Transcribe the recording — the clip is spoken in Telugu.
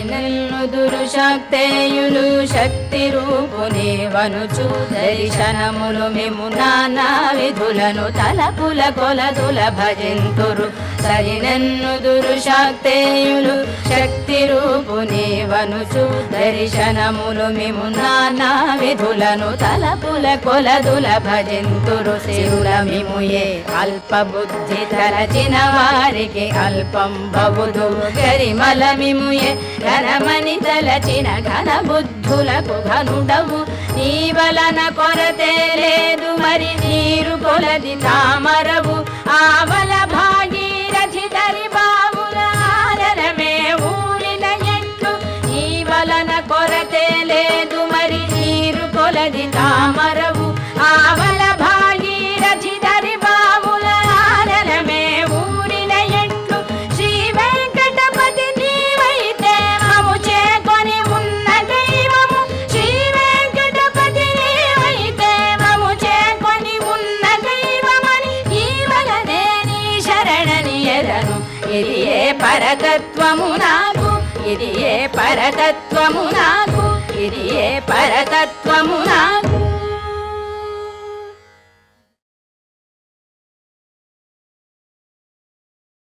సరినెల్లుదురు శక్తేయులు శక్తి రూపుని వనుచు దర్శనములు మేము నానా విధులను తలపుల కొలదుల భజింతురు సరినెన్నుదురు శక్తేయులు శక్తి రూపుని వనుచు దర్శనములు మేము నానా విధులను తలపుల కొలదుల భజింతురు సిరుల మిముయే అల్ప బుద్ధి తలచిన వారికి అల్పం బవుదు గరిమల మిముయే ఘనమని తలచిన ఘన బుద్ధులకు ఘనుడవు నీ వలన కొరతే లేదు మరి నీరు కొలది తామరవు ఆవల భాగీరథి దరి బావుల ఆరరమే ఊరిన ఎట్లు నీ వలన కొరతే లేదు మరి నీరు కొలది తామరవు ఆవల భాగీరథి దరి బావుల ఆరరమే ఊరిన ఎట్లు శ్రీ వెంకటపతి నీవైతే మము చేకొని ఉన్న దైవము శ్రీ వెంకటపతి నీవైతే మము చేకొని ఉన్న దైవమని ఈ వలనే నీ శరణని ఎదను ఇది ఏ పరతత్వము నాకు ఇది ఏ పరతత్వము నాకు ఇది ఏ పరతత్వము నాకు